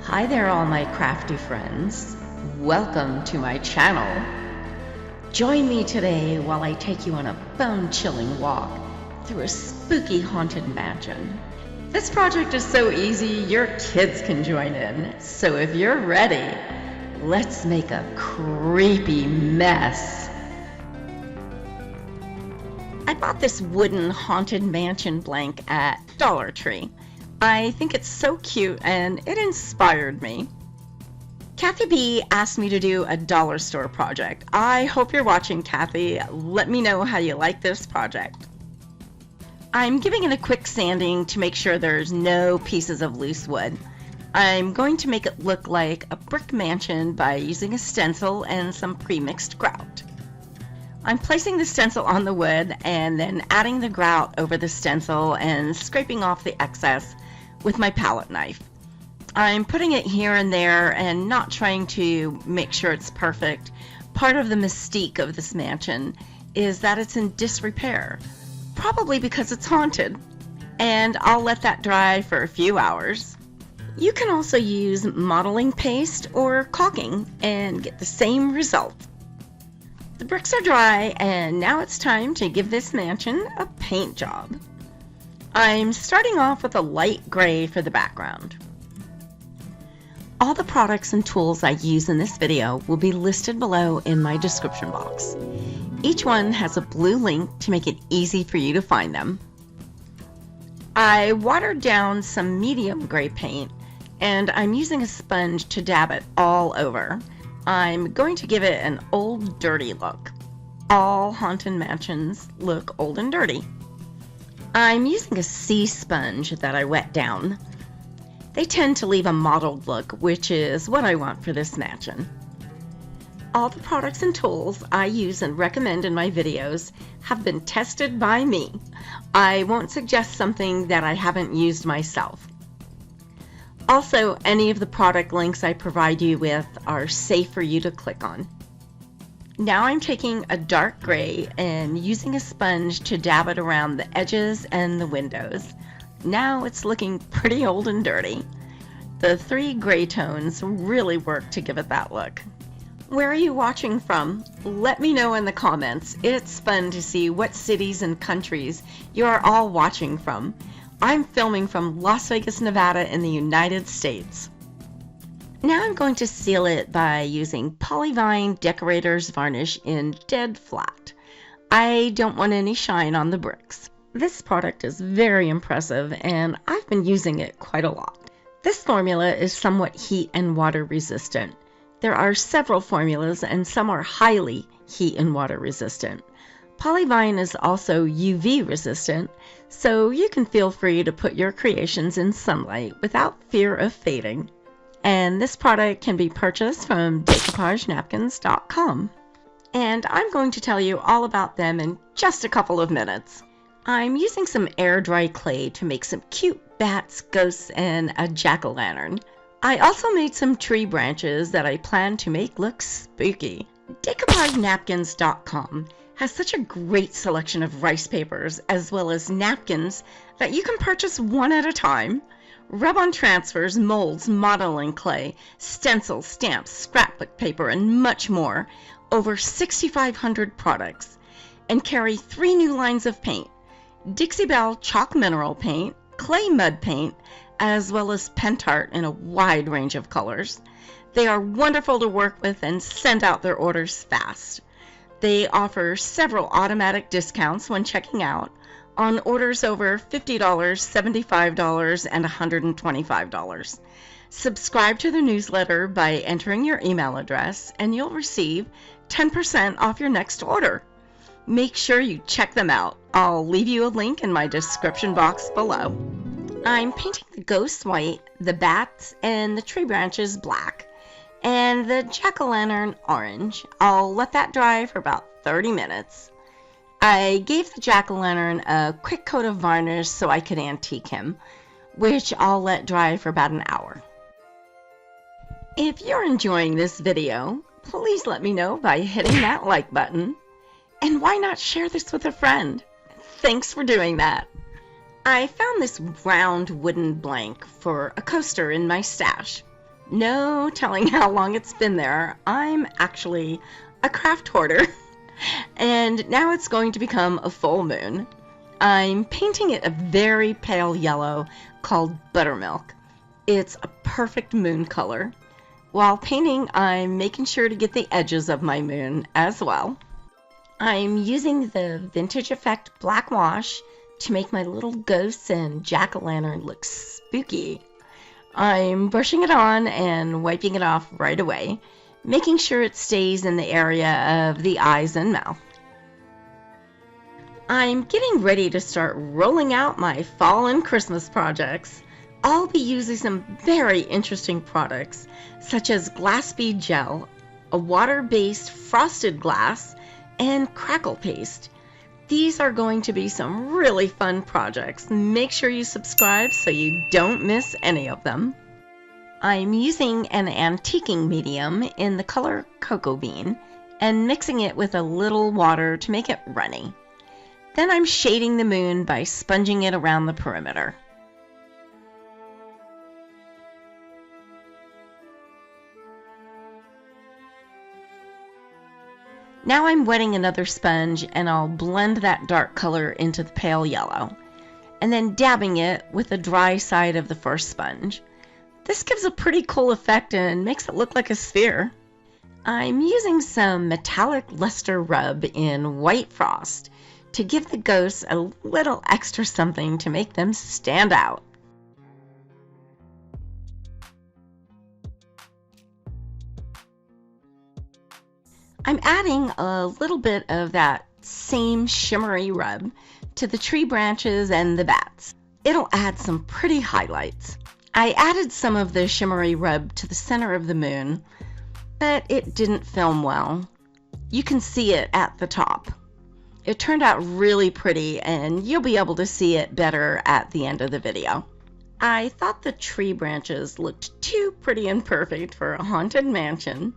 Hi there, all my crafty friends. Welcome to my channel. Join me today while I take you on a bone-chilling walk through a spooky haunted mansion. This project is so easy, your kids can join in. So if you're ready, let's make a creepy mess. I bought this wooden haunted mansion blank at Dollar Tree. I think it's so cute and it inspired me. Kathy B asked me to do a dollar store project. I hope you're watching, Kathy. Let me know how you like this project. I'm giving it a quick sanding to make sure there's no pieces of loose wood. I'm going to make it look like a brick mansion by using a stencil and some pre-mixed grout. I'm placing the stencil on the wood and then adding the grout over the stencil and scraping off the excess with my palette knife. I'm putting it here and there and not trying to make sure it's perfect. Part of the mystique of this mansion is that it's in disrepair, probably because it's haunted, and I'll let that dry for a few hours. You can also use modeling paste or caulking and get the same result. The bricks are dry and now it's time to give this mansion a paint job. I'm starting off with a light gray for the background. All the products and tools I use in this video will be listed below in my description box. Each one has a blue link to make it easy for you to find them. I watered down some medium gray paint and I'm using a sponge to dab it all over. I'm going to give it an old dirty look. All haunted mansions look old and dirty. I'm using a sea sponge that I wet down. They tend to leave a mottled look, which is what I want for this mansion. All the products and tools I use and recommend in my videos have been tested by me. I won't suggest something that I haven't used myself. Also, any of the product links I provide you with are safe for you to click on. Now I'm taking a dark gray and using a sponge to dab it around the edges and the windows. Now it's looking pretty old and dirty. The three gray tones really work to give it that look. Where are you watching from? Let me know in the comments. It's fun to see what cities and countries you are all watching from. I'm filming from Las Vegas, Nevada in the United States. Now I'm going to seal it by using Polyvine Decorator's Varnish in Dead Flat. I don't want any shine on the bricks. This product is very impressive and I've been using it quite a lot. This formula is somewhat heat and water resistant. There are several formulas and some are highly heat and water resistant. Polyvine is also UV resistant, so you can feel free to put your creations in sunlight without fear of fading. And this product can be purchased from DecoupageNapkins.com. And I'm going to tell you all about them in just a couple of minutes. I'm using some air dry clay to make some cute bats, ghosts, and a jack-o'-lantern. I also made some tree branches that I plan to make look spooky. DecoupageNapkins.com has such a great selection of rice papers as well as napkins that you can purchase one at a time. Rub-on transfers, molds, modeling clay, stencils, stamps, scrapbook paper, and much more. Over 6,500 products. And carry 3 new lines of paint. Dixie Belle Chalk Mineral Paint, Clay Mud Paint, as well as Pentart in a wide range of colors. They are wonderful to work with and send out their orders fast. They offer several automatic discounts when checking out on orders over $50, $75, and $125. Subscribe to the newsletter by entering your email address and you'll receive 10% off your next order. Make sure you check them out. I'll leave you a link in my description box below. I'm painting the ghosts white, the bats, and the tree branches black, and the jack-o'-lantern orange. I'll let that dry for about 30 minutes. I gave the jack-o'-lantern a quick coat of varnish so I could antique him, which I'll let dry for about an hour. If you're enjoying this video, please let me know by hitting that like button. And why not share this with a friend? Thanks for doing that. I found this round wooden blank for a coaster in my stash. No telling how long it's been there. I'm actually a craft hoarder. And now it's going to become a full moon. I'm painting it a very pale yellow called buttermilk. It's a perfect moon color. While painting, I'm making sure to get the edges of my moon as well. I'm using the Vintage Effect black wash to make my little ghosts and jack-o'-lantern look spooky. I'm brushing it on and wiping it off right away, making sure it stays in the area of the eyes and mouth. I'm getting ready to start rolling out my fall and Christmas projects. I'll be using some very interesting products, such as glass bead gel, a water-based frosted glass, and crackle paste. These are going to be some really fun projects. Make sure you subscribe so you don't miss any of them. I'm using an antiquing medium in the color Cocoa Bean and mixing it with a little water to make it runny. Then I'm shading the moon by sponging it around the perimeter. Now I'm wetting another sponge and I'll blend that dark color into the pale yellow, and then dabbing it with the dry side of the first sponge. This gives a pretty cool effect and makes it look like a sphere. I'm using some metallic luster rub in white frost to give the ghosts a little extra something to make them stand out. I'm adding a little bit of that same shimmery rub to the tree branches and the bats. It'll add some pretty highlights. I added some of the shimmery rub to the center of the moon, but it didn't film well. You can see it at the top. It turned out really pretty, and you'll be able to see it better at the end of the video. I thought the tree branches looked too pretty and perfect for a haunted mansion,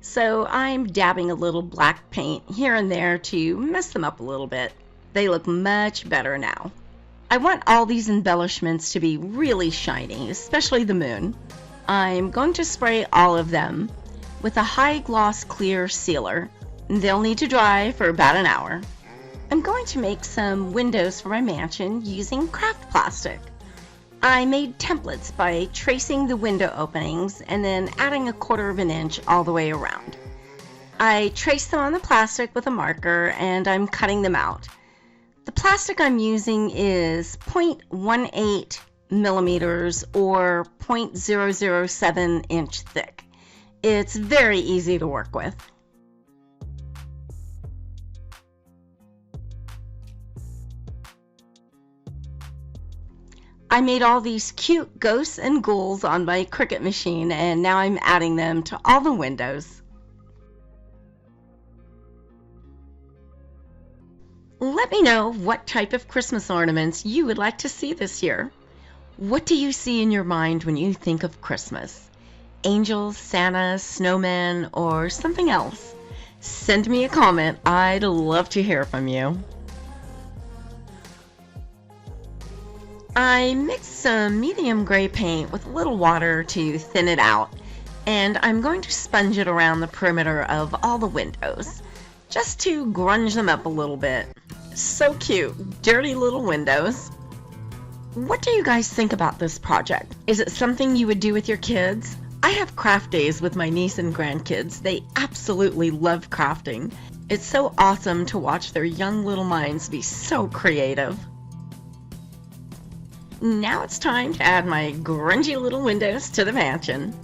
so I'm dabbing a little black paint here and there to mess them up a little bit. They look much better now. I want all these embellishments to be really shiny, especially the moon. I'm going to spray all of them with a high gloss clear sealer. They'll need to dry for about an hour. I'm going to make some windows for my mansion using craft plastic. I made templates by tracing the window openings and then adding 1/4 inch all the way around. I traced them on the plastic with a marker and I'm cutting them out. The plastic I'm using is 0.18 millimeters or 0.007 inch thick. It's very easy to work with. I made all these cute ghosts and ghouls on my Cricut machine, and now I'm adding them to all the windows. Let me know what type of Christmas ornaments you would like to see this year. What do you see in your mind when you think of Christmas? Angels, Santa, snowmen, or something else? Send me a comment. I'd love to hear from you. I mixed some medium gray paint with a little water to thin it out, and I'm going to sponge it around the perimeter of all the windows, just to grunge them up a little bit. So cute, dirty little windows. What do you guys think about this project? Is it something you would do with your kids? I have craft days with my niece and grandkids. They absolutely love crafting. It's so awesome to watch their young little minds be so creative. Now it's time to add my grungy little windows to the mansion.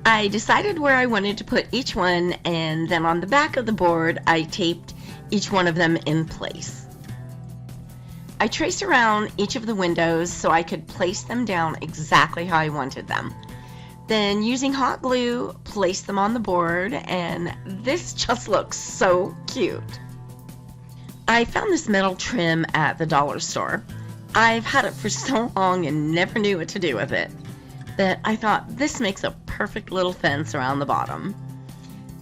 I decided where I wanted to put each one, and then on the back of the board I taped each one of them in place. I traced around each of the windows so I could place them down exactly how I wanted them. Then using hot glue, placed them on the board, and this just looks so cute. I found this metal trim at the dollar store. I've had it for so long and never knew what to do with it, but I thought this makes a perfect little fence around the bottom.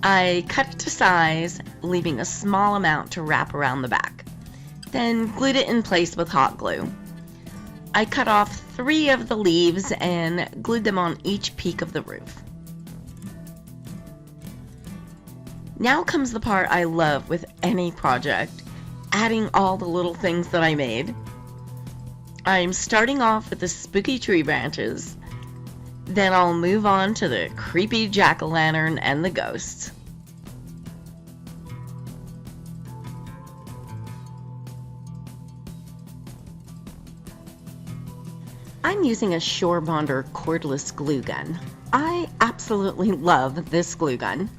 I cut it to size, leaving a small amount to wrap around the back, then glued it in place with hot glue. I cut off 3 of the leaves and glued them on each peak of the roof. Now comes the part I love with any project, adding all the little things that I made. I'm starting off with the spooky tree branches, then I'll move on to the creepy jack-o'-lantern and the ghosts. I'm using a Surebonder cordless glue gun. I absolutely love this glue gun.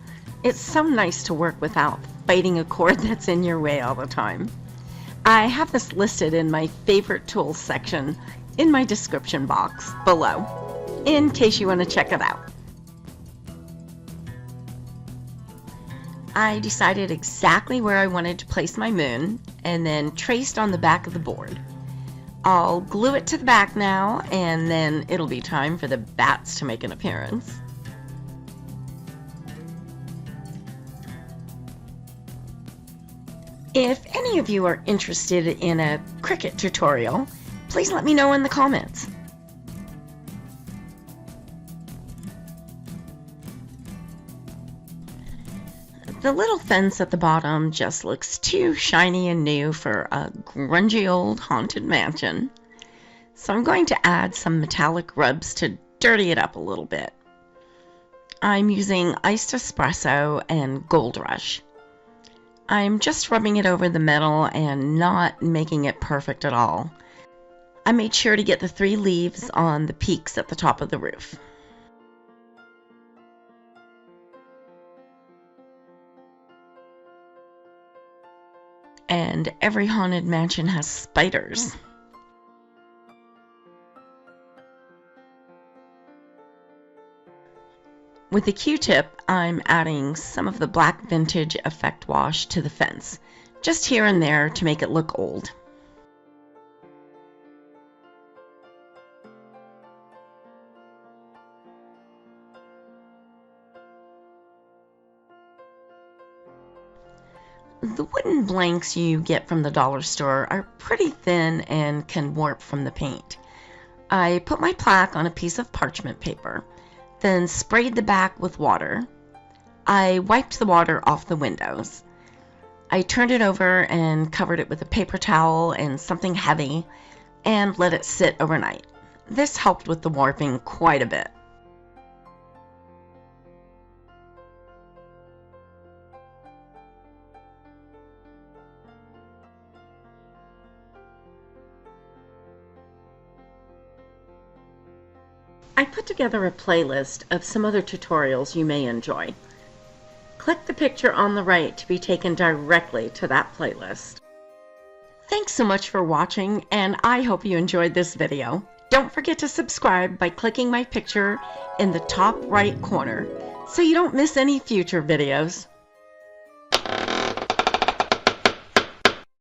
It's so nice to work without fighting a cord that's in your way all the time. I have this listed in my favorite tools section in my description box below, in case you want to check it out. I decided exactly where I wanted to place my moon and then traced on the back of the board. I'll glue it to the back now, and then it'll be time for the bats to make an appearance. If any of you are interested in a Cricut tutorial, please let me know in the comments. The little fence at the bottom just looks too shiny and new for a grungy old haunted mansion. So I'm going to add some metallic rubs to dirty it up a little bit. I'm using iced espresso and Gold Rush. I'm just rubbing it over the metal and not making it perfect at all. I made sure to get the 3 leaves on the peaks at the top of the roof. And every haunted mansion has spiders. With the Q-tip, I'm adding some of the black vintage effect wash to the fence, just here and there to make it look old. The wooden blanks you get from the dollar store are pretty thin and can warp from the paint. I put my plaque on a piece of parchment paper, then sprayed the back with water. I wiped the water off the windows. I turned it over and covered it with a paper towel and something heavy and let it sit overnight. This helped with the warping quite a bit. I put together a playlist of some other tutorials you may enjoy. Click the picture on the right to be taken directly to that playlist. Thanks so much for watching, and I hope you enjoyed this video. Don't forget to subscribe by clicking my picture in the top right corner so you don't miss any future videos.